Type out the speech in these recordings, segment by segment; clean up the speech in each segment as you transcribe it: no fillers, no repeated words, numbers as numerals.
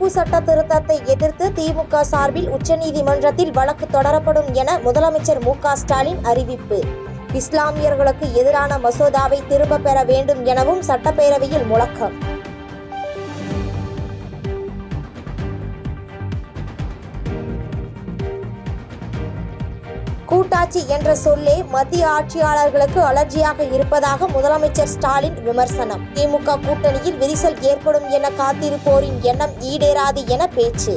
வக்பு சட்ட திருத்தத்தை எதிர்த்து திமுக சார்பில் உச்சநீதிமன்றத்தில் வழக்கு தொடரப்படும் என முதலமைச்சர் மு.க. ஸ்டாலின் அறிவிப்பு. இஸ்லாமியர்களுக்கு எதிரான மசோதாவை திரும்ப பெற வேண்டும் எனவும் சட்டப்பேரவையில் முழக்கம். கூட்டாட்சி என்ற சொல்லே மத்திய ஆட்சியாளர்களுக்கு அலர்ஜியாக இருப்பதாக முதலமைச்சர் ஸ்டாலின் விமர்சனம். திமுக கூட்டணியில் விரிசல் ஏற்படும் என காத்திருப்போரின் எண்ணம் ஈடேறாது என பேச்சு.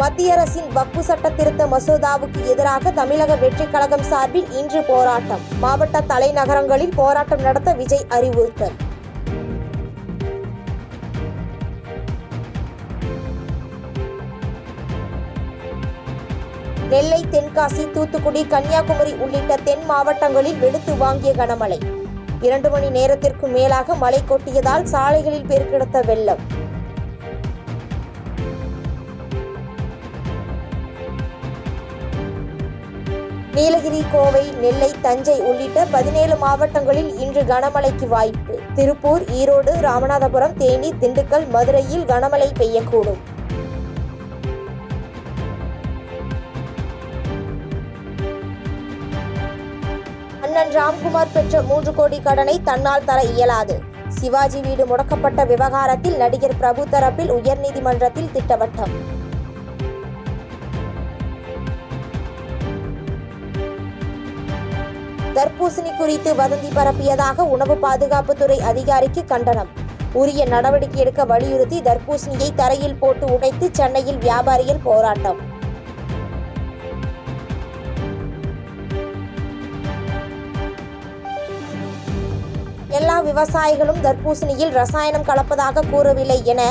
மத்திய அரசின் வக்பு சட்ட திருத்த மசோதாவுக்கு எதிராக தமிழக வெற்றிக் கழகம் சார்பில் இன்று போராட்டம். மாவட்ட தலைநகரங்களில் போராட்டம் நடத்த விஜய் அறிவுறுத்தல். நெல்லை, தென்காசி, தூத்துக்குடி, கன்னியாகுமரி உள்ளிட்ட தென் மாவட்டங்களில் வெளுத்து வாங்கிய கனமழை. 2 மணி நேரத்திற்கு மேலாக மழை கொட்டியதால் சாலைகளில் பெருக்கெடுத்த வெள்ளம். நீலகிரி, கோவை, நெல்லை, தஞ்சை உள்ளிட்ட 17 மாவட்டங்களில் இன்று கனமழைக்கு வாய்ப்பு. திருப்பூர், ஈரோடு, ராமநாதபுரம், தேனி, திண்டுக்கல், மதுரையில் கனமழை பெய்யக்கூடும். அண்ணன் ராம்குமார் பெற்ற 3 கோடி கடனை தன்னால் தர இயலாது. சிவாஜி வீடு முடக்கப்பட்ட விவகாரத்தில் நடிகர் பிரபு தரப்பில் உயர்நீதிமன்றத்தில் திட்டவட்டம். தர்பூசணி குறித்து வதந்தி பரப்பியதாக உணவு பாதுகாப்புத்துறை அதிகாரிக்கு கண்டனம். உரிய நடவடிக்கை எடுக்க வலியுறுத்தி தர்பூசணியை தரையில் போட்டு உடைத்து சென்னையில் வியாபாரிகள் போராட்டம். எல்லா விவசாயிகளும் தர்பூசணியில் ரசாயனம் கலப்பதாக கூறவில்லை என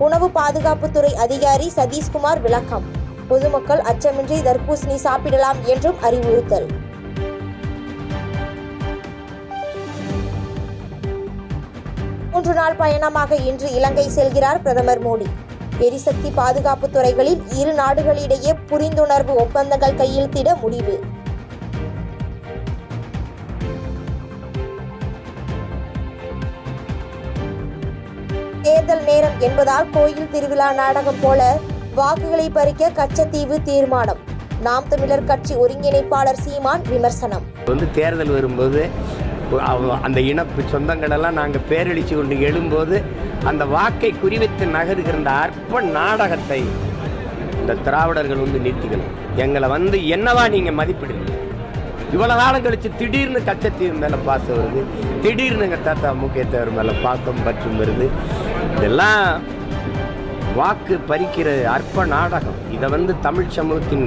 உணவு பாதுகாப்புத்துறை அதிகாரி சதீஷ்குமார் விளக்கம். பொதுமக்கள் அச்சமின்றி தர்பூசணி சாப்பிடலாம் என்றும் அறிவுறுத்தல். மூன்று நாள் பயணமாக இன்று இலங்கை செல்கிறார் பிரதமர் மோடி. எரிசக்தி பாதுகாப்பு துறைகளில் இரு நாடுகளிடையே புரிந்துணர்வு ஒப்பந்தங்கள் கையெழுத்திட முடிவு. தேர்தல் நேரம் என்பதால் கோயில் திருவிழா நாடகம் போல வாக்குகளை பறிக்க கச்சத்தீவு தீர்மானம். நாம் தமிழர் கட்சி ஒருங்கிணைப்பாளர் சீமான் விமர்சனம். தேர்தல் வரும்போது அந்த இனப்பு சொந்தங்களெல்லாம் நாங்கள் பேரழிச்சு கொண்டு எழும்போது அந்த வாக்கை குறிவைத்து நகருகிற அற்ப நாடகத்தை இந்த திராவிடர்கள் நிறுத்திக்கணும். எங்களை என்னவா நீங்கள் மதிப்பிடுங்க. இவ்வளவு காலம் கழிச்சு திடீர்னு கச்சத்தீவு மேலே பாசம் வருது, திடீர்னு எங்கள் தாத்தா முக்கியத்தவர் மேலே பாசம் பற்றும் வருது. இதெல்லாம் வாக்கு பறிக்கிற அற்ப நாடகம். இதை தமிழ் சமூகத்தின்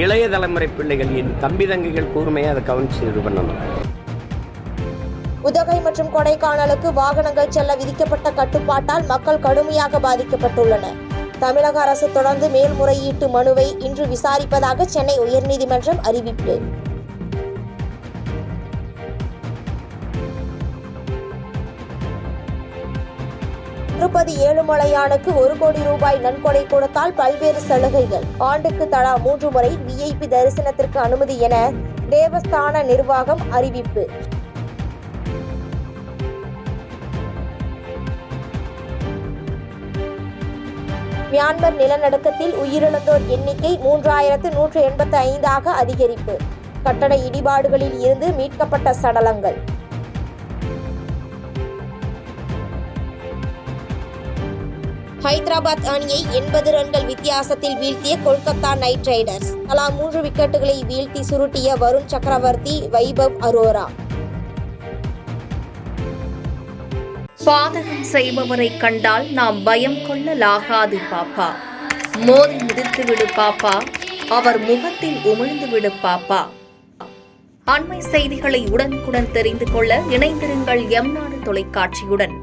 இளைய தலைமுறை பிள்ளைகள், என் தம்பி தங்கைகள் கூர்மையாக அதை கவனிச்சு இது பண்ணணும். உதகை மற்றும் கொடைக்கானலுக்கு வாகனங்கள் செல்ல விதிக்கப்பட்ட கட்டுப்பாட்டால் மக்கள் கடுமையாக பாதிக்கப்பட்டுள்ளனர். தமிழக அரசு தொடர்ந்து மேல்முறையீட்டு மனுவை இன்று விசாரிப்பதாக சென்னை உயர்நீதிமன்றம் அறிவிப்பு. திருப்பதி ஏழுமலையானுக்கு 1 கோடி ரூபாய் நன்கொடை கொடுத்தால் பல்வேறு சலுகைகள். ஆண்டுக்கு தலா 3 முறை VIP தரிசனத்திற்கு அனுமதி என தேவஸ்தான நிர்வாகம் அறிவிப்பு. மியான்மர் நிலநடுக்கத்தில் உயிரிழந்தோர் எண்ணிக்கை 3185 அதிகரிப்பு. கட்டட இடிபாடுகளில் இருந்து மீட்கப்பட்ட சடலங்கள். ஹைதராபாத் அணியை 80 ரன்கள் வித்தியாசத்தில் வீழ்த்திய கொல்கத்தா நைட் ரைடர்ஸ். தலா 3 விக்கெட்டுகளை வீழ்த்தி சுருட்டிய வருண் சக்கரவர்த்தி, வைபவ் அரோரா. பாதகம் செய்பவரை கண்டால் நாம் பயம் கொள்ளலாகாது பாப்பா. மோதி மிதித்துவிடு பாப்பா, அவர் முகத்தில் உமிழ்ந்துவிடு பாப்பா. அண்மை செய்திகளை உடனுக்குடன் தெரிந்து கொள்ள இணைந்திருங்கள் எம் நாடு தொலைக்காட்சியுடன்.